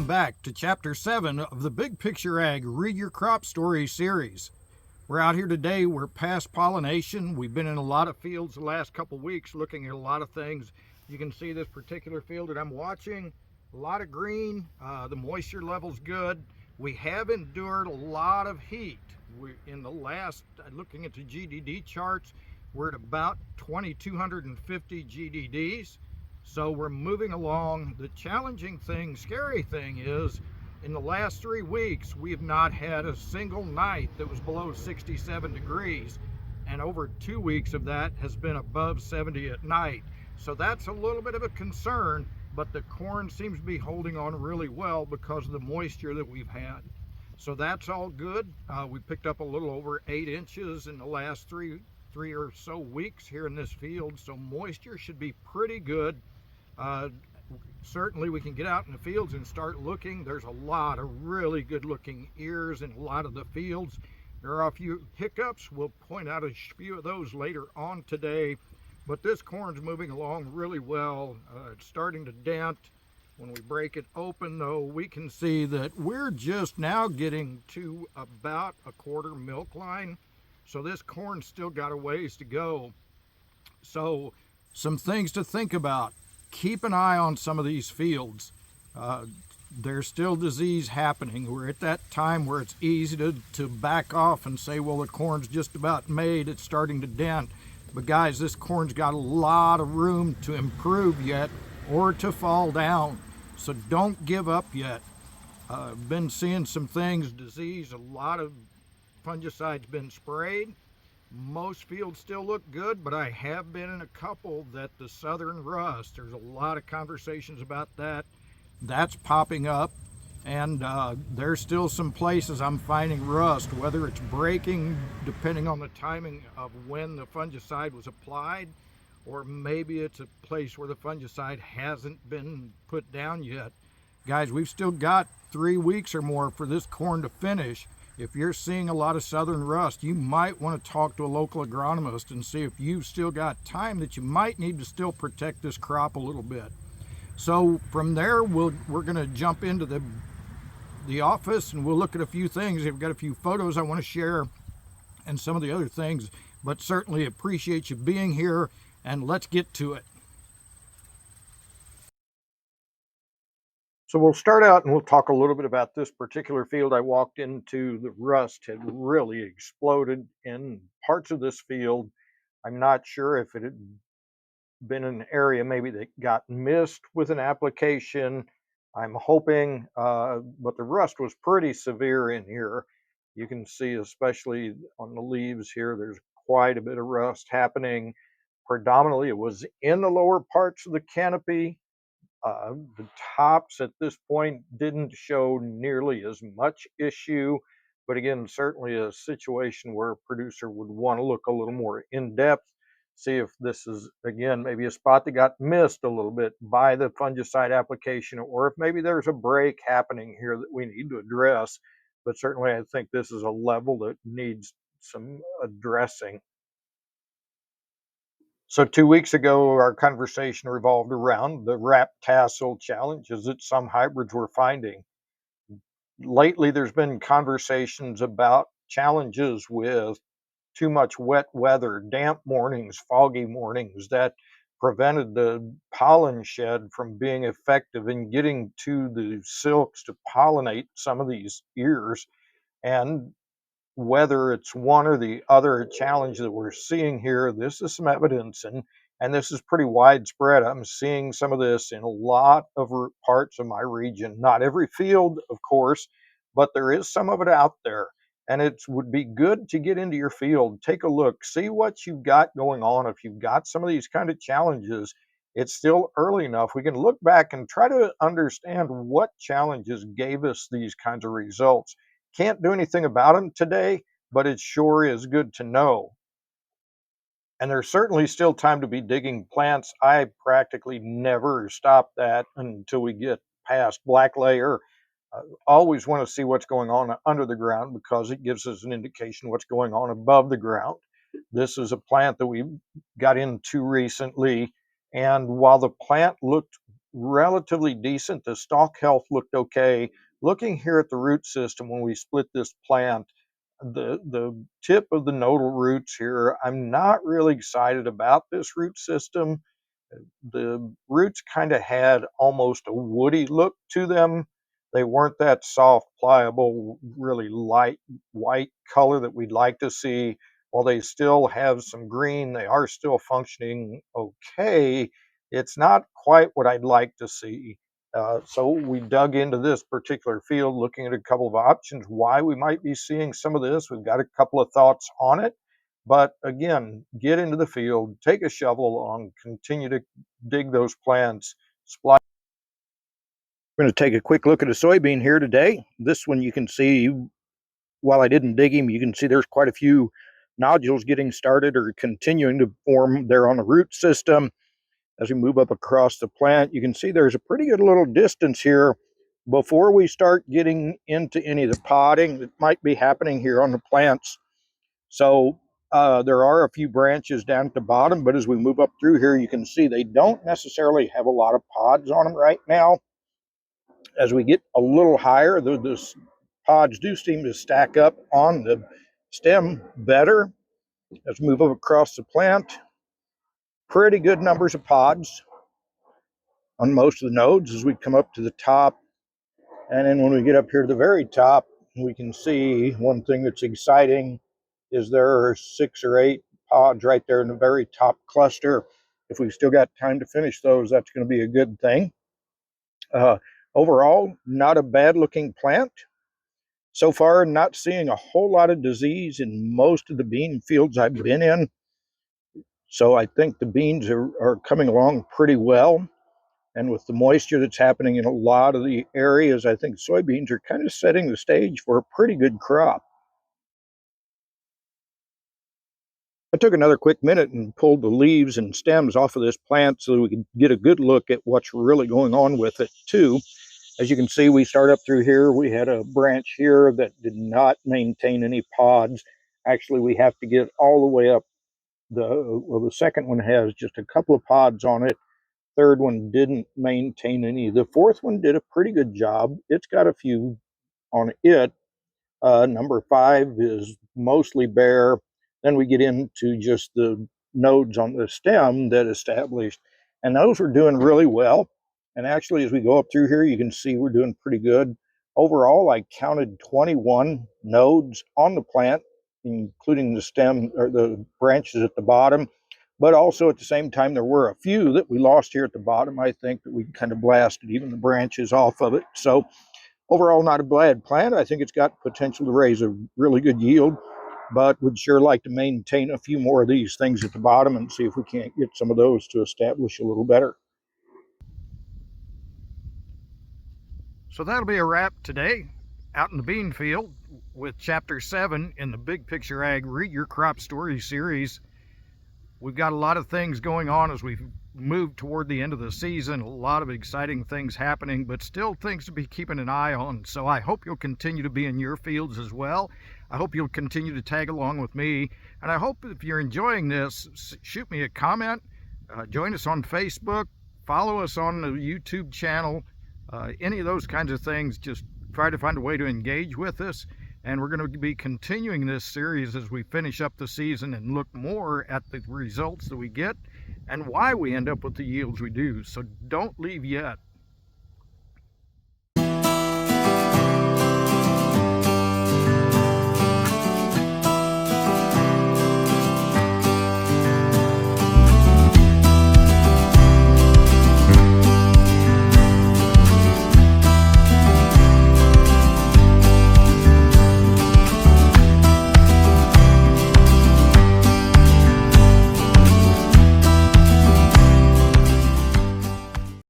back to Chapter 7 of the Big Picture Ag Read Your Crop Story series. We're out here today. We're past pollination. We've been in a lot of fields the last couple weeks looking at a lot of things. You can see this particular field that I'm watching, a lot of green. The moisture level's good. We have endured a lot of heat. In the last, looking at the GDD charts, we're at about 2,250 GDDs. So we're moving along. The challenging thing, scary thing is, in the last 3 weeks, we have not had a single night that was below 67 degrees. And over 2 weeks of that has been above 70 at night. So that's a little bit of a concern, but the corn seems to be holding on really well because of the moisture that we've had. So that's all good. We picked up a little over 8 inches in the last three or so weeks here in this field. So moisture should be pretty good. Certainly we can get out in the fields and start looking. There's a lot of really good looking ears in a lot of the fields. There are a few hiccups. We'll point out a few of those later on today, but this corn's moving along really well. It's starting to dent. When we break it open though, we can see that we're just now getting to about a quarter milk line. So this corn's still got a ways to go. So some things to think about. Keep an eye on some of these fields. There's still disease happening. We're at that time where it's easy to back off and say, well, the corn's just about made, it's starting to dent. But guys, this corn's got a lot of room to improve yet or to fall down. So don't give up yet. I've been seeing some things, disease, a lot of fungicide's been sprayed. Most fields still look good, but I have been in a couple that the southern rust, there's a lot of conversations about that. That's popping up, and there's still some places I'm finding rust, whether it's breaking depending on the timing of when the fungicide was applied, or maybe it's a place where the fungicide hasn't been put down yet. Guys, we've still got 3 weeks or more for this corn to finish. If you're seeing a lot of southern rust, you might want to talk to a local agronomist and see if you've still got time that you might need to still protect this crop a little bit. So from there, we're going to jump into the office and we'll look at a few things. I've got a few photos I want to share and some of the other things, but certainly appreciate you being here, and let's get to it. So we'll start out and we'll talk a little bit about this particular field I walked into. The rust had really exploded in parts of this field. I'm not sure if it had been an area maybe that got missed with an application. I'm hoping, but the rust was pretty severe in here. You can see, especially on the leaves here, there's quite a bit of rust happening. Predominantly, it was in the lower parts of the canopy. The tops at this point didn't show nearly as much issue, but again, certainly a situation where a producer would want to look a little more in depth, see if this is, again, maybe a spot that got missed a little bit by the fungicide application, or if maybe there's a break happening here that we need to address. But certainly, I think this is a level that needs some addressing. So 2 weeks ago, our conversation revolved around the wrap tassel challenges that some hybrids were finding. Lately, there's been conversations about challenges with too much wet weather, damp mornings, foggy mornings that prevented the pollen shed from being effective in getting to the silks to pollinate some of these ears. And whether it's one or the other challenge that we're seeing here, this is some evidence, and this is pretty widespread. I'm seeing some of this in a lot of parts of my region. Not every field, of course, but there is some of it out there. And it would be good to get into your field, take a look, see what you've got going on. If you've got some of these kind of challenges, it's still early enough. We can look back and try to understand what challenges gave us these kinds of results. Can't do anything about them today, but it sure is good to know. And there's certainly still time to be digging plants. I practically never stop that until we get past black layer. Always want to see what's going on under the ground because it gives us an indication what's going on above the ground. This is a plant that we got into recently, and while the plant looked relatively decent. The stalk health looked okay. Looking here at the root system when we split this plant, the tip of the nodal roots here, I'm not really excited about this root system. The roots kind of had almost a woody look to them. They weren't that soft, pliable, really light white color that we'd like to see. While they still have some green, they are still functioning okay. It's not quite what I'd like to see. So we dug into this particular field, looking at a couple of options, why we might be seeing some of this. We've got a couple of thoughts on it. But again, get into the field, take a shovel along, continue to dig those plants, splice. We're going to take a quick look at a soybean here today. This one you can see, while I didn't dig him, you can see there's quite a few nodules getting started or continuing to form there on the root system. As we move up across the plant, you can see there's a pretty good little distance here before we start getting into any of the podding that might be happening here on the plants. So there are a few branches down at the bottom, but as we move up through here, you can see they don't necessarily have a lot of pods on them right now. As we get a little higher, the pods do seem to stack up on the stem better. As we move up across the plant, pretty good numbers of pods on most of the nodes as we come up to the top. And then when we get up here to the very top, we can see one thing that's exciting is there are 6 or 8 pods right there in the very top cluster. If we've still got time to finish those, that's going to be a good thing. Overall, not a bad looking plant. So far, not seeing a whole lot of disease in most of the bean fields I've been in. So I think the beans are coming along pretty well. And with the moisture that's happening in a lot of the areas, I think soybeans are kind of setting the stage for a pretty good crop. I took another quick minute and pulled the leaves and stems off of this plant so that we could get a good look at what's really going on with it too. As you can see, we start up through here. We had a branch here that did not maintain any pods. Actually, we have to get all the way up. The second one has just a couple of pods on it. Third one didn't maintain any. The fourth one did a pretty good job. It's got a few on it. Number 5 is mostly bare. Then we get into just the nodes on the stem that established, and those were doing really well. And actually, as we go up through here, you can see we're doing pretty good. Overall, I counted 21 nodes on the plant, including the stem or the branches at the bottom. But also at the same time, there were a few that we lost here at the bottom. I think that we kind of blasted even the branches off of it. So overall, not a bad plant. I think it's got potential to raise a really good yield, but would sure like to maintain a few more of these things at the bottom and see if we can't get some of those to establish a little better. So that'll be a wrap today out in the bean field with Chapter 7 in the Big Picture Ag Read Your Crop Story series. We've got a lot of things going on as we've moved toward the end of the season, a lot of exciting things happening, but still things to be keeping an eye on. So I hope you'll continue to be in your fields as well. I hope you'll continue to tag along with me. And I hope if you're enjoying this, shoot me a comment, join us on Facebook, follow us on the YouTube channel, any of those kinds of things. Just try to find a way to engage with us. And we're going to be continuing this series as we finish up the season and look more at the results that we get and why we end up with the yields we do. So don't leave yet.